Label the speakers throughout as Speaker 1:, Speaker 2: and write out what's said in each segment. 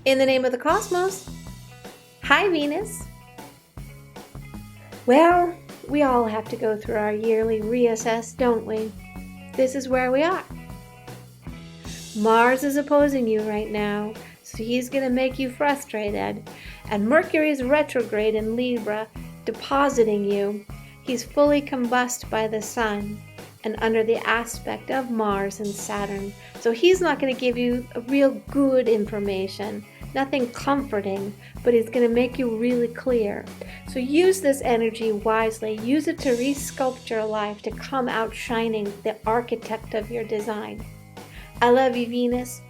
Speaker 1: In the name of the cosmos. Hi, Venus. Well, we all have to go through our yearly reassess, don't we? This is where we are. Mars is opposing you right now, so he's going to make you frustrated. And Mercury is retrograde in Libra, depositing you. He's fully combust by the sun and under the aspect of Mars and Saturn. So he's not going to give you a real good information, nothing comforting, but he's going to make you really clear. So use this energy wisely. Use it to resculpt your life, to come out shining, the architect of your design. I love you, Venus.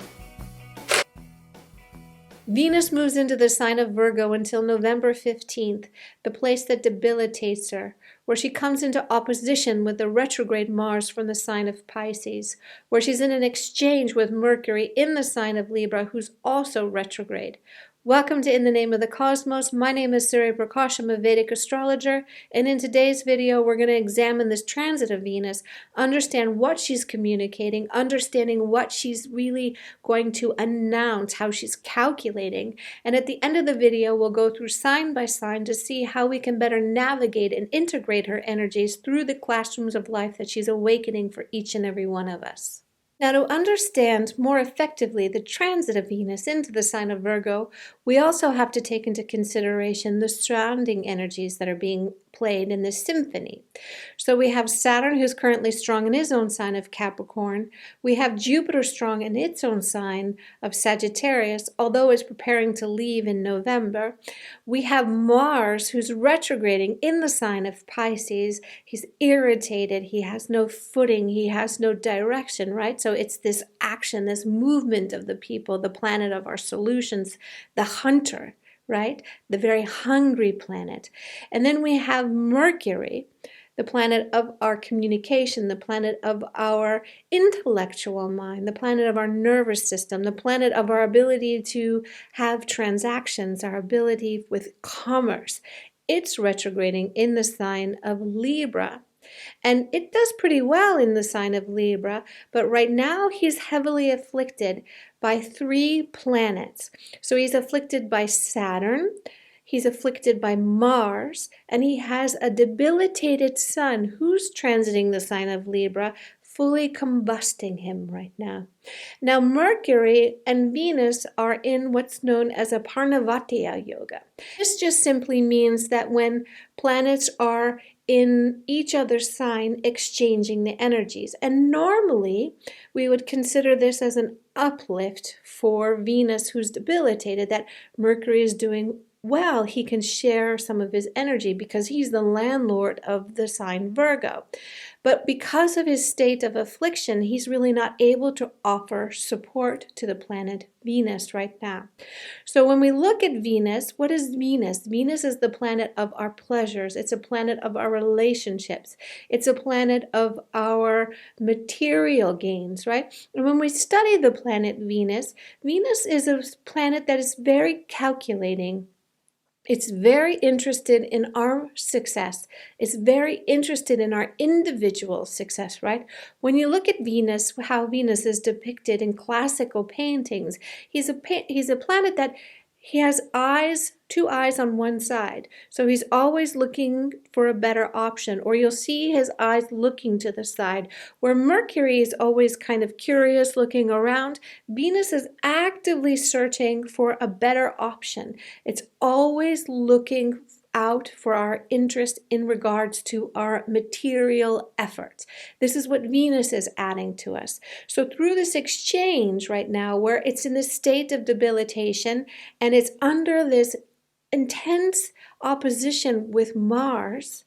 Speaker 1: Venus moves into the sign of Virgo until November 15th, the place that debilitates her, where she comes into opposition with the retrograde Mars from the sign of Pisces, where she's in an exchange with Mercury in the sign of Libra, who's also retrograde. Welcome to In the Name of the Cosmos. My name is Surya Prakash. I'm a Vedic astrologer, and in today's video we're going to examine this transit of Venus, understand what she's communicating, understanding what she's really going to announce, how she's calculating, and at the end of the video we'll go through sign by sign to see how we can better navigate and integrate her energies through the classrooms of life that she's awakening for each and every one of us. Now, to understand more effectively the transit of Venus into the sign of Virgo, we also have to take into consideration the surrounding energies that are being played in this symphony. So we have Saturn, who's currently strong in his own sign of Capricorn. We have Jupiter strong in its own sign of Sagittarius, although it's preparing to leave in November. We have Mars, who's retrograding in the sign of Pisces. He's irritated. He has no footing. He has no direction, right? So it's this action, this movement of the people, the planet of our solutions, the hunter, right? The very hungry planet. And then we have Mercury, the planet of our communication, the planet of our intellectual mind, the planet of our nervous system, the planet of our ability to have transactions, our ability with commerce. It's retrograding in the sign of Libra. And it does pretty well in the sign of Libra, but right now he's heavily afflicted by 3 planets. So he's afflicted by Saturn, he's afflicted by Mars, and he has a debilitated sun who's transiting the sign of Libra, fully combusting him right now. Now, Mercury and Venus are in what's known as a Parnavatiya yoga. This just simply means that when planets are in each other's sign exchanging the energies. And normally we would consider this as an uplift for Venus, who's debilitated, that Mercury is doing well. He can share some of his energy because he's the landlord of the sign Virgo. But because of his state of affliction, he's really not able to offer support to the planet Venus right now. So when we look at Venus, what is Venus? Venus is the planet of our pleasures. It's a planet of our relationships. It's a planet of our material gains, right? And when we study the planet Venus, Venus is a planet that is very calculating. It's very interested in our success. It's very interested in our individual success, right? When you look at Venus, how Venus is depicted in classical paintings, he's a planet that he has eyes, 2 eyes on one side. So he's always looking for a better option, or you'll see his eyes looking to the side. Where Mercury is always kind of curious, looking around, Venus is actively searching for a better option. It's always looking out for our interest in regards to our material efforts. This is what Venus is adding to us. So through this exchange right now, where it's in this state of debilitation and it's under this intense opposition with Mars,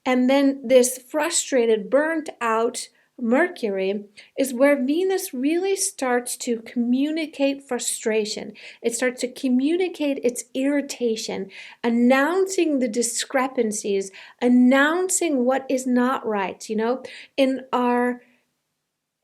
Speaker 1: and then this frustrated, burnt out Mercury, is where Venus really starts to communicate frustration. It starts to communicate its irritation, announcing the discrepancies, announcing what is not right, in our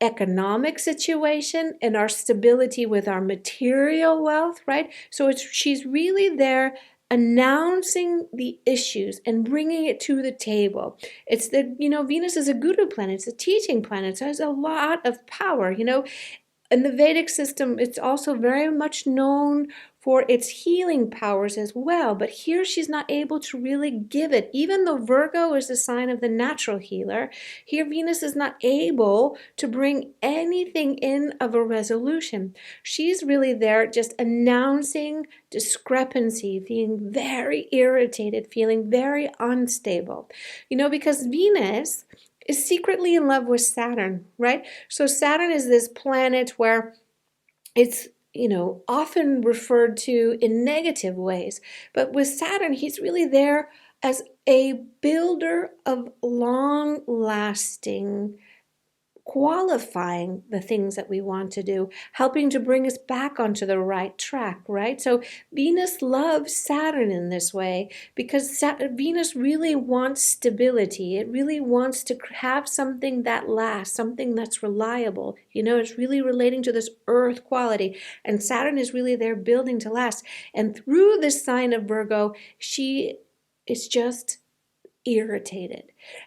Speaker 1: economic situation and our stability with our material wealth, right? So she's really there announcing the issues and bringing it to the table. It's Venus is a guru planet. It's a teaching planet. It has a lot of power, In the Vedic system, it's also very much known for its healing powers as well. But here she's not able to really give it. Even though Virgo is a sign of the natural healer, here Venus is not able to bring anything in of a resolution. She's really there just announcing discrepancy, feeling very irritated, feeling very unstable. Because Venus is secretly in love with Saturn, right? So Saturn is this planet where it's often referred to in negative ways. But with Saturn, he's really there as a builder of long-lasting, qualifying the things that we want to do, helping to bring us back onto the right track, right? So Venus loves Saturn in this way because Venus really wants stability. It really wants to have something that lasts, something that's reliable. It's really relating to this earth quality. And Saturn is really there building to last. And through this sign of Virgo, she is just irritated.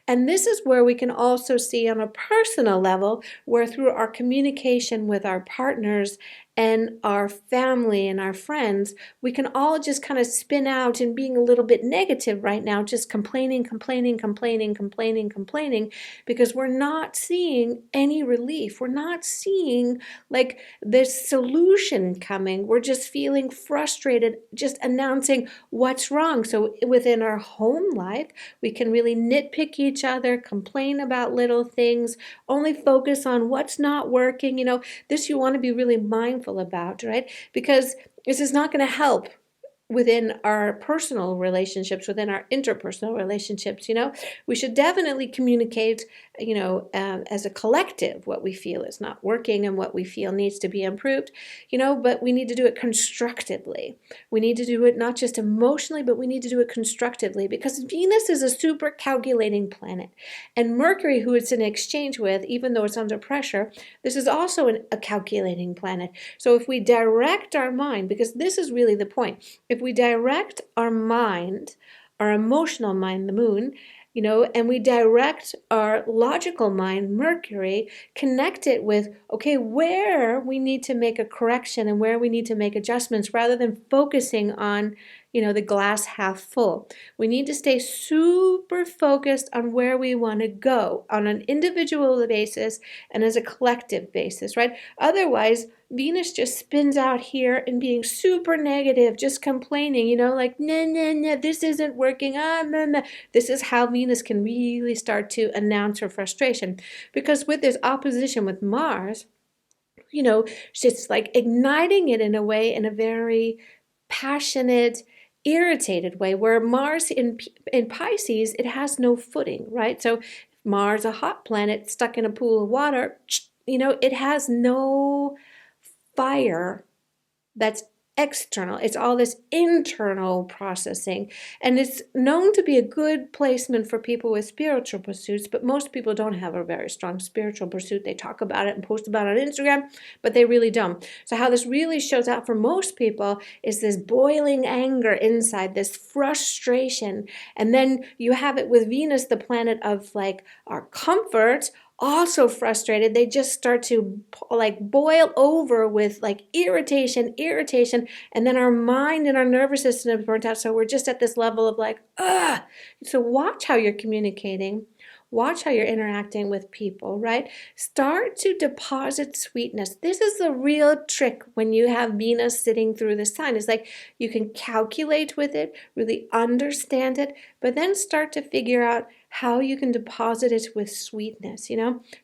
Speaker 1: And this is where we can also see on a personal level, where through our communication with our partners and our family and our friends, we can all just kind of spin out and being a little bit negative right now, just complaining, because we're not seeing any relief. We're not seeing like this solution coming. We're just feeling frustrated, just announcing what's wrong. So within our home life, we can really nitpick each other, complain about little things, only focus on what's not working. This you want to be really mindful about, right? Because this is not going to help within our personal relationships, within our interpersonal relationships. We should definitely communicate, as a collective, what we feel is not working and what we feel needs to be improved, but we need to do it constructively. We need to do it not just emotionally, but we need to do it constructively, because Venus is a super calculating planet. And Mercury, who it's in exchange with, even though it's under pressure, this is also a calculating planet. So if we direct our mind, because this is really the point, if we direct our mind, our emotional mind, the moon, and we direct our logical mind, Mercury, connect it with, okay, where we need to make a correction and where we need to make adjustments, rather than focusing on, the glass half full. We need to stay super focused on where we want to go on an individual basis and as a collective basis, right? Otherwise, Venus just spins out here and being super negative, just complaining, like, nah, this isn't working, nah. This is how Venus can really start to announce her frustration. Because with this opposition with Mars, she's like igniting it in a way, in a very passionate, irritated way, where Mars in Pisces, it has no footing, right? So Mars, a hot planet stuck in a pool of water, it has no fire that's external. It's all this internal processing. And it's known to be a good placement for people with spiritual pursuits, but most people don't have a very strong spiritual pursuit. They talk about it and post about it on Instagram, but they really don't. So how this really shows out for most people is this boiling anger inside, this frustration. And then you have it with Venus, the planet of like our comfort, also frustrated. They just start to like boil over with like irritation, and then our mind and our nervous system is burnt out. So we're just at this level of like, ugh. So watch how you're communicating. Watch how you're interacting with people, right? Start to deposit sweetness. This is the real trick when you have Venus sitting through the sign. It's like you can calculate with it, really understand it, but then start to figure out how you can deposit it with sweetness,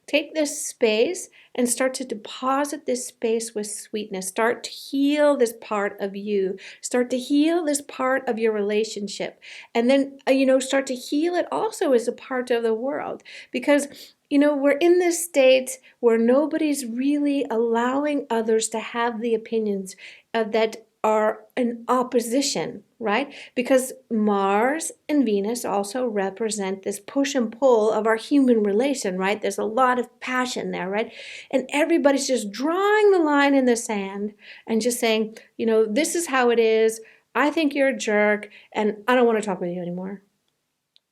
Speaker 1: Take this space and start to deposit this space with sweetness. Start to heal this part of you. Start to heal this part of your relationship. And then, start to heal it also as a part of the world. Because, we're in this state where nobody's really allowing others to have the opinions that are in opposition, right? Because Mars and Venus also represent this push and pull of our human relation, right? There's a lot of passion there, right? And everybody's just drawing the line in the sand and just saying, this is how it is. I think you're a jerk and I don't want to talk with you anymore.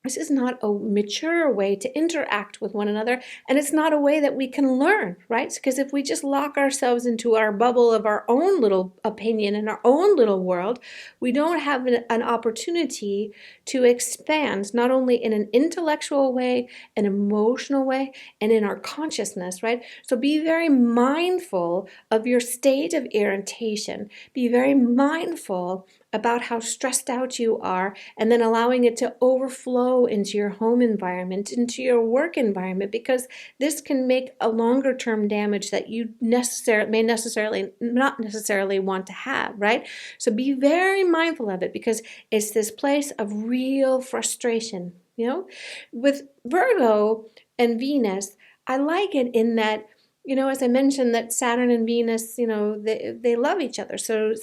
Speaker 1: This is not a mature way to interact with one another, and it's not a way that we can learn, right? Because if we just lock ourselves into our bubble of our own little opinion and our own little world, we don't have an opportunity to expand, not only in an intellectual way, an emotional way, and in our consciousness, right? So be very mindful of your state of irritation. Be very mindful about how stressed out you are, and then allowing it to overflow into your home environment, into your work environment, because this can make a longer term damage that you may necessarily not necessarily want to have, right? So be very mindful of it, because it's this place of real frustration. With Virgo and Venus, I like it in that, as I mentioned, that Saturn and Venus, they love each other. So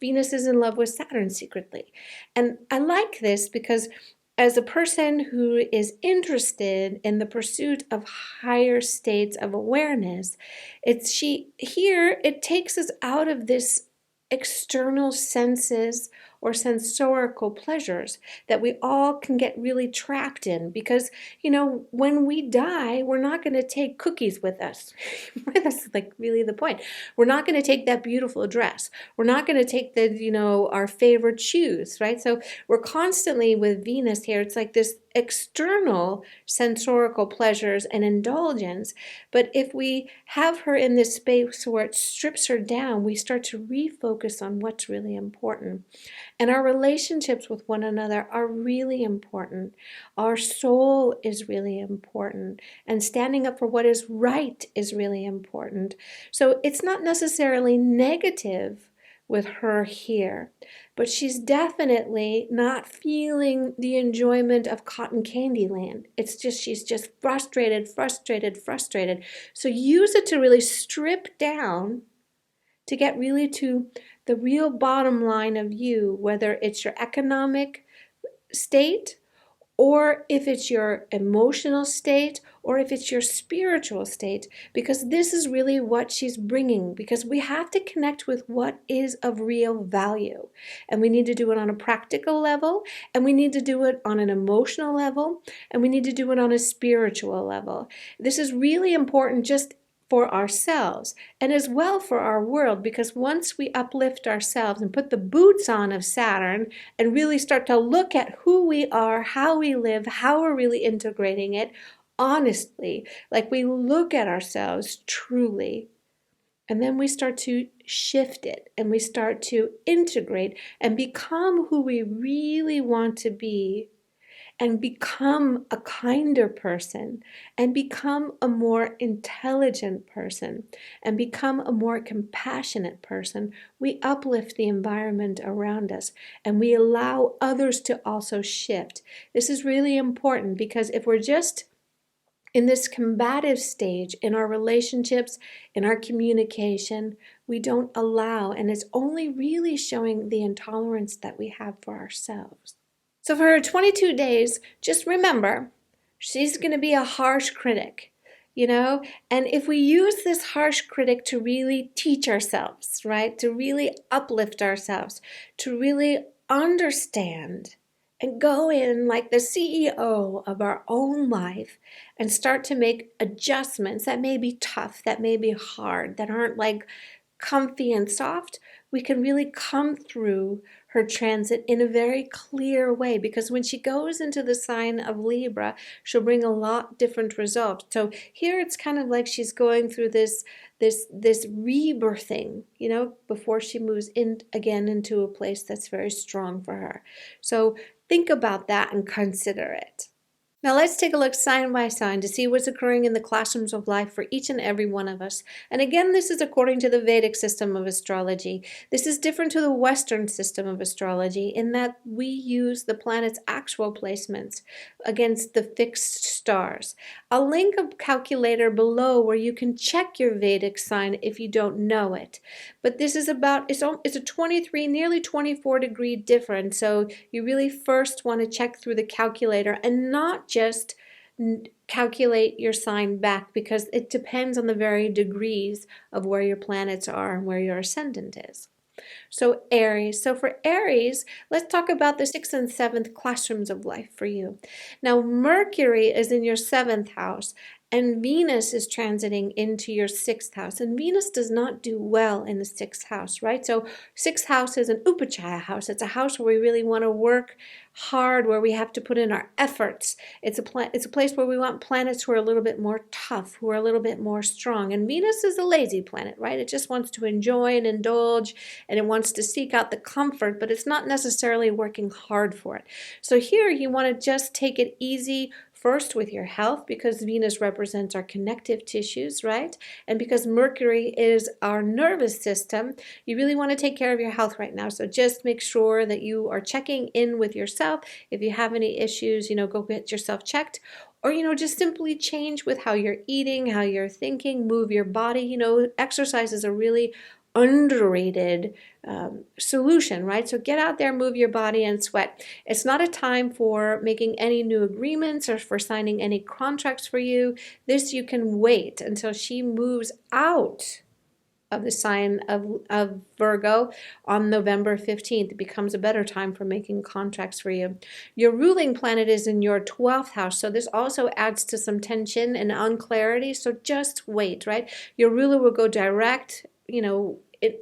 Speaker 1: Venus is in love with Saturn secretly. And I like this because as a person who is interested in the pursuit of higher states of awareness, it takes us out of this external senses or sensorical pleasures that we all can get really trapped in, because when we die, we're not going to take cookies with us. That's like really the point. We're not going to take that beautiful dress. We're not going to take our favorite shoes, right? So we're constantly with Venus here. It's like this external sensorical pleasures and indulgence. But if we have her in this space where it strips her down, we start to refocus on what's really important. And our relationships with one another are really important. Our soul is really important. And standing up for what is right is really important. So it's not necessarily negative with her here, but she's definitely not feeling the enjoyment of cotton candy land. She's just frustrated. So use it to really strip down, to get really to the real bottom line of you, whether it's your economic state, or if it's your emotional state, or if it's your spiritual state, because this is really what she's bringing, because we have to connect with what is of real value. And we need to do it on a practical level, and we need to do it on an emotional level, and we need to do it on a spiritual level. This is really important just for ourselves and as well for our world, because once we uplift ourselves and put the boots on of Saturn and really start to look at who we are, how we live, how we're really integrating it honestly, like we look at ourselves truly, and then we start to shift it and we start to integrate and become who we really want to be, and become a kinder person, and become a more intelligent person, and become a more compassionate person, we uplift the environment around us, and we allow others to also shift. This is really important, because if we're just in this combative stage in our relationships, in our communication, we don't allow, and it's only really showing the intolerance that we have for ourselves. So for her 22 days, just remember, she's going to be a harsh critic, and if we use this harsh critic to really teach ourselves, right, to really uplift ourselves, to really understand and go in like the CEO of our own life and start to make adjustments that may be tough, that may be hard, that aren't like comfy and soft, we can really come through her transit in a very clear way, because when she goes into the sign of Libra, she'll bring a lot different results. So here it's kind of like she's going through this rebirthing, before she moves in again into a place that's very strong for her. So think about that and consider it. Now let's take a look sign by sign to see what's occurring in the classrooms of life for each and every one of us. And again, this is according to the Vedic system of astrology. This is different to the Western system of astrology in that we use the planet's actual placements against the fixed stars. I'll link a calculator below where you can check your Vedic sign if you don't know it. But this is it's a 23, nearly 24 degree difference. So you really first want to check through the calculator and not just calculate your sign back, because it depends on the very degrees of where your planets are and where your ascendant is. So Aries. So for Aries, let's talk about the 6th and 7th classrooms of life for you. Now, Mercury is in your 7th house, and Venus is transiting into your 6th house. And Venus does not do well in the 6th house, right? So 6th house is an upachaya house. It's a house where we really want to work hard, where we have to put in our efforts. It's a place where we want planets who are a little bit more tough, who are a little bit more strong. And Venus is a lazy planet, right? It just wants to enjoy and indulge, and it wants to seek out the comfort, but it's not necessarily working hard for it. So here you want to just take it easy, first with your health, because Venus represents our connective tissues, right? And because Mercury is our nervous system, you really want to take care of your health right now. So just make sure that you are checking in with yourself. If you have any issues, go get yourself checked. Or, just simply change with how you're eating, how you're thinking, move your body. Exercise is a really underrated solution, right? So get out there, move your body, and sweat. It's not a time for making any new agreements or for signing any contracts for you. This you can wait until she moves out of the sign of Virgo on November 15th. It becomes a better time for making contracts for you. Your ruling planet is in your 12th house, so this also adds to some tension and unclarity, so just wait, right? Your ruler will go direct,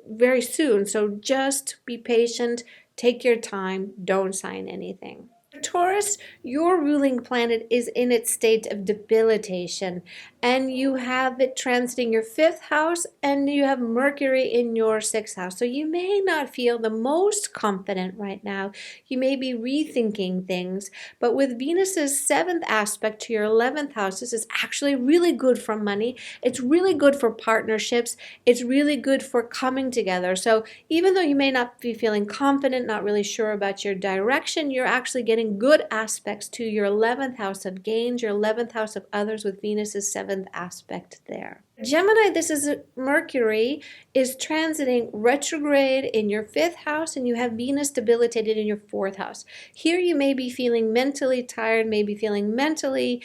Speaker 1: very soon, so just be patient, take your time, don't sign anything. Taurus, your ruling planet is in its state of debilitation, and you have it transiting your 5th house, and you have Mercury in your 6th house. So you may not feel the most confident right now. You may be rethinking things, but with Venus's 7th aspect to your 11th house, this is actually really good for money. It's really good for partnerships. It's really good for coming together. So even though you may not be feeling confident, not really sure about your direction, you're actually getting good aspects to your 11th house of gains, your 11th house of others with Venus's 7th aspect there. Gemini, this is Mercury is transiting retrograde in your 5th house, and you have Venus debilitated in your 4th house. Here you may be feeling mentally tired, maybe feeling mentally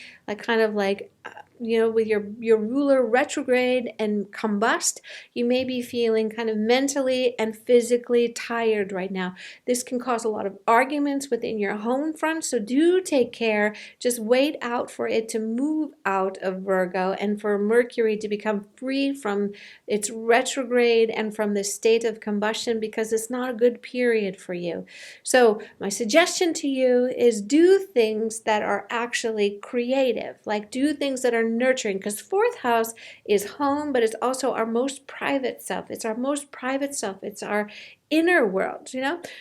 Speaker 1: with your ruler retrograde and combust, you may be feeling kind of mentally and physically tired right now. This can cause a lot of arguments within your home front, so do take care. Just wait out for it to move out of Virgo and for Mercury to become free from its retrograde and from the state of combustion, because it's not a good period for you. So my suggestion to you is do things that are actually creative, like do things that are nurturing, because 4th house is home, but it's also our most private self. It's our most private self. It's our inner world,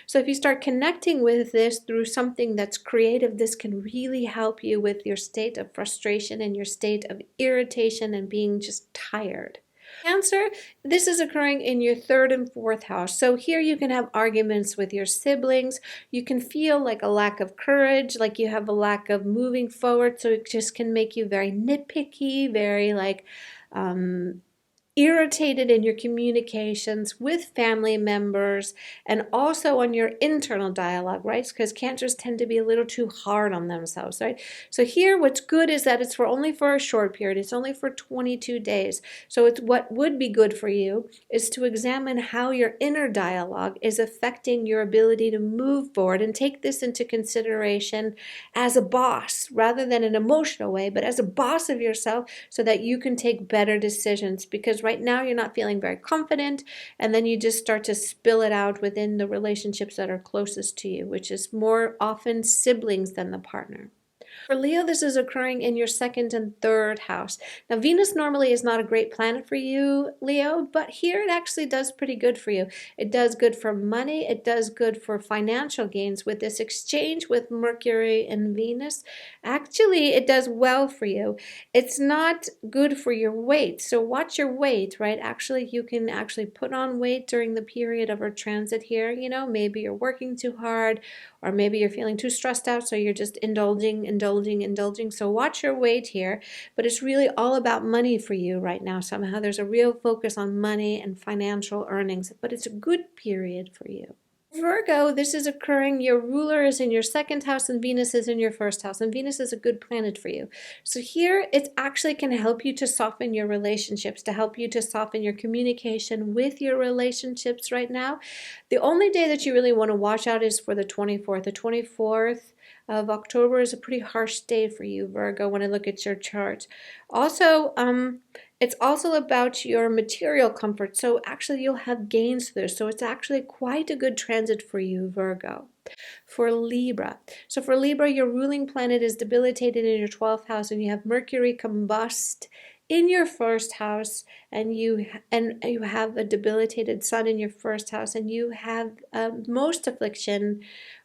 Speaker 1: So if you start connecting with this through something that's creative, this can really help you with your state of frustration and your state of irritation and being just tired. Cancer, this is occurring in your 3rd and 4th house. So here you can have arguments with your siblings. You can feel like a lack of courage, like you have a lack of moving forward. So it just can make you very nitpicky, very irritated in your communications with family members and also on your internal dialogue, right? Because cancers tend to be a little too hard on themselves, right? So here what's good is that it's only for a short period. It's only for 22 days. So it's what would be good for you is to examine how your inner dialogue is affecting your ability to move forward, and take this into consideration as a boss rather than an emotional way, but as a boss of yourself, so that you can take better decisions. Because right now you're not feeling very confident, and then you just start to spill it out within the relationships that are closest to you, which is more often siblings than the partner. For Leo, this is occurring in your 2nd and 3rd house. Now, Venus normally is not a great planet for you, Leo, but here it actually does pretty good for you. It does good for money. It does good for financial gains. With this exchange with Mercury and Venus, actually, it does well for you. It's not good for your weight, so watch your weight, right? Actually, you can actually put on weight during the period of our transit here. Maybe you're working too hard, or maybe you're feeling too stressed out, so you're just indulging. So watch your weight here, but it's really all about money for you right now. Somehow there's a real focus on money and financial earnings, but it's a good period for you. Virgo, this is occurring, your ruler is in your second house and Venus is in your first house, and Venus is a good planet for you. So here it actually can help you to soften your relationships, to help you to soften your communication with your relationships right now. The only day that you really want to watch out is for the 24th. The 24th of October is a pretty harsh day for you, Virgo, when I look at your chart. Also, it's also about your material comfort. So actually you'll have gains there. So it's actually quite a good transit for you, Virgo. For Libra. So for Libra, your ruling planet is debilitated in your 12th house, and you have Mercury combust in your first house, and you have a debilitated sun in your first house, and you have most affliction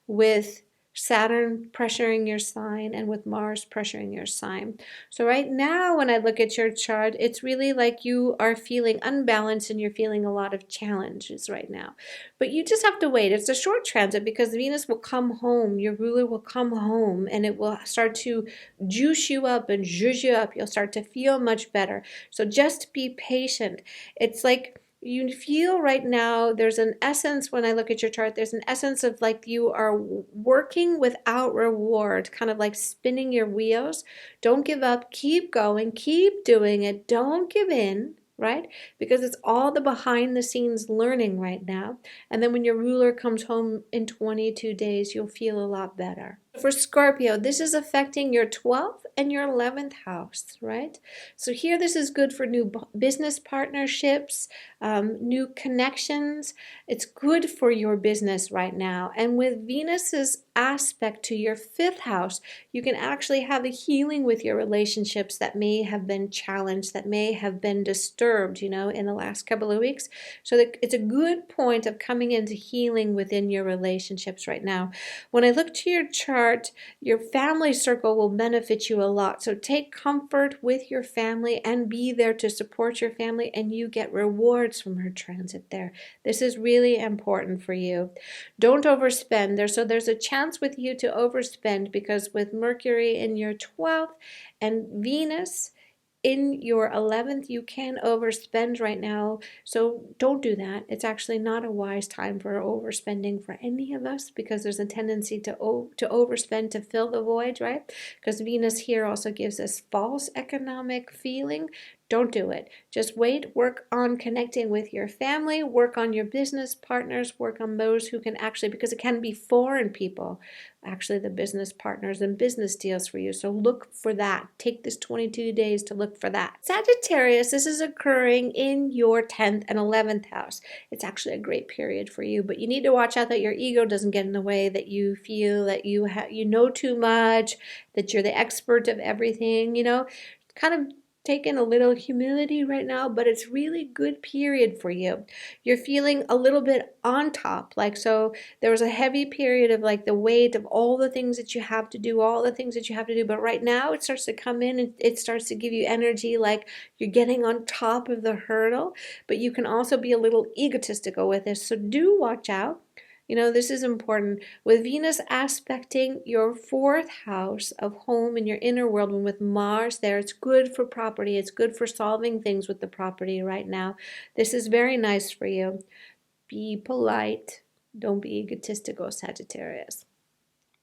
Speaker 1: with Saturn pressuring your sign and with Mars pressuring your sign. So right now when I look at your chart, it's really like you are feeling unbalanced and you're feeling a lot of challenges right now. But you just have to wait. It's a short transit because Venus will come home. Your ruler will come home and it will start to juice you up and zhuzh you up. You'll start to feel much better. So just be patient. It's like you feel right now, there's an essence, when I look at your chart, there's an essence of like you are working without reward, kind of like spinning your wheels. Don't give up, keep going, keep doing it, don't give in, right? Because it's all the behind the scenes learning right now. And then when your ruler comes home in 22 days, you'll feel a lot better. For Scorpio, this is affecting your 12th and your 11th house, right? So here this is good for new business partnerships, new connections. It's good for your business right now. And with Venus's aspect to your 5th house, you can actually have a healing with your relationships that may have been challenged, that may have been disturbed, in the last couple of weeks. So it's a good point of coming into healing within your relationships right now. When I look to your chart, your family circle will benefit you a lot. So take comfort with your family and be there to support your family, and you get rewards from her transit there. This is really important for you. Don't overspend. There's a chance with you to overspend because with Mercury in your 12th and Venus in your 11th, you can overspend right now. So don't do that. It's actually not a wise time for overspending for any of us because there's a tendency to overspend to fill the void, right? Because Venus here also gives us false economic feeling. Don't do it. Just wait, work on connecting with your family, work on your business partners, work on those who can actually, because it can be foreign people, actually the business partners and business deals for you. So look for that. Take this 22 days to look for that. Sagittarius, this is occurring in your 10th and 11th house. It's actually a great period for you, but you need to watch out that your ego doesn't get in the way, that you feel that you know too much, that you're the expert of everything, kind of taking a little humility right now, but it's really good period for you. You're feeling a little bit on top, so there was a heavy period of like the weight of all the things that you have to do, but right now it starts to come in and it starts to give you energy like you're getting on top of the hurdle, but you can also be a little egotistical with this, so do watch out. This is important. With Venus aspecting your 4th house of home in your inner world, and with Mars there, it's good for property. It's good for solving things with the property right now. This is very nice for you. Be polite. Don't be egotistical, Sagittarius.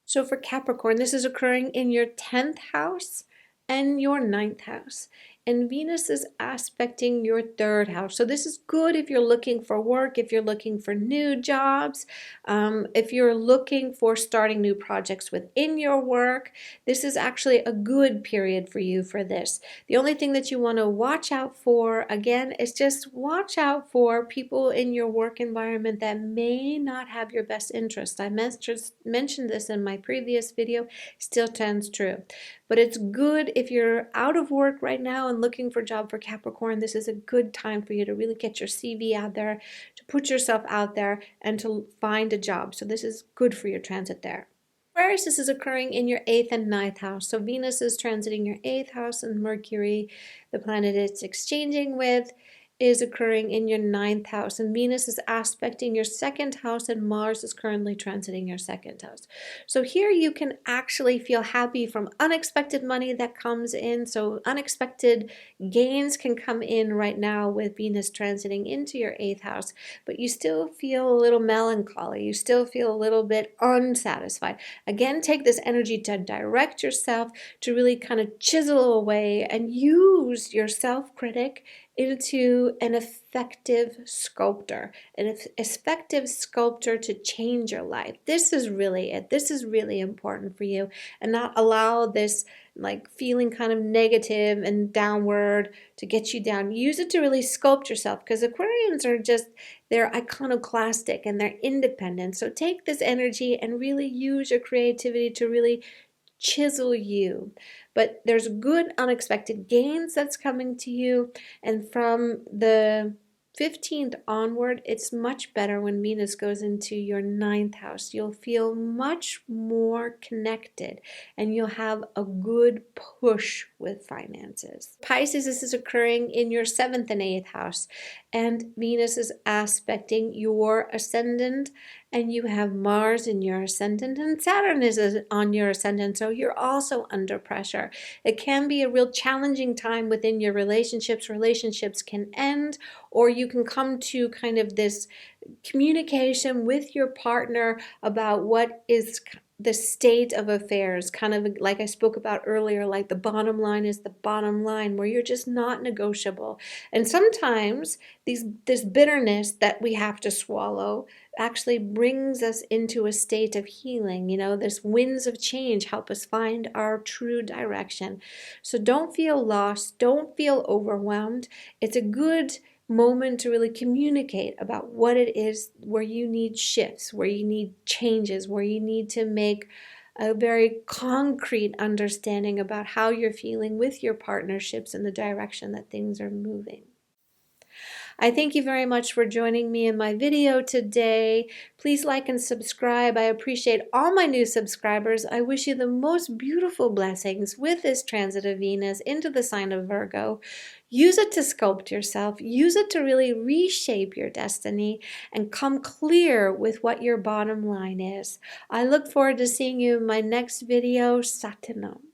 Speaker 1: So for Capricorn, this is occurring in your 10th house and your 9th house. And Venus is aspecting your 3rd house. So this is good if you're looking for work, if you're looking for new jobs, if you're looking for starting new projects within your work. This is actually a good period for you for this. The only thing that you want to watch out for, again, is just watch out for people in your work environment that may not have your best interest. I mentioned this in my previous video, still stands true. But it's good if you're out of work right now and looking for a job for Capricorn. This is a good time for you to really get your CV out there, to put yourself out there, and to find a job. So this is good for your transit there. Aquarius, this is occurring in your 8th and 9th house. So Venus is transiting your 8th house, and Mercury, the planet it's exchanging with, is occurring in your 9th house, and Venus is aspecting your 2nd house, and Mars is currently transiting your 2nd house. So here you can actually feel happy from unexpected money that comes in. So unexpected gains can come in right now with Venus transiting into your 8th house, but you still feel a little melancholy. You still feel a little bit unsatisfied. Again, take this energy to direct yourself, to really kind of chisel away and use your self-critic into an effective sculptor, an effective sculptor to change your life. This is really it. This is really important for you, and not allow this like feeling kind of negative and downward to get you down. Use it to really sculpt yourself, because Aquarians are just, they're iconoclastic and they're independent. So take this energy and really use your creativity to really chisel you. But there's good unexpected gains that's coming to you, and from the 15th onward, it's much better when Venus goes into your 9th house. You'll feel much more connected, and you'll have a good push with finances. Pisces, this is occurring in your 7th and 8th house, and Venus is aspecting your ascendant, and you have Mars in your ascendant, and Saturn is on your ascendant, so you're also under pressure. It can be a real challenging time within your relationships. Relationships can end, or you can come to kind of this communication with your partner about what is the state of affairs, kind of like I spoke about earlier, like the bottom line is the bottom line, where you're just not negotiable. And sometimes this bitterness that we have to swallow actually brings us into a state of healing. You know, this winds of change help us find our true direction. So don't feel lost, don't feel overwhelmed. It's a good moment to really communicate about what it is where you need shifts, where you need changes, where you need to make a very concrete understanding about how you're feeling with your partnerships and the direction that things are moving. I thank you very much for joining me in my video today. Please like and subscribe. I appreciate all my new subscribers. I wish you the most beautiful blessings with this transit of Venus into the sign of Virgo. Use it to sculpt yourself. Use it to really reshape your destiny and come clear with what your bottom line is. I look forward to seeing you in my next video. Saturn.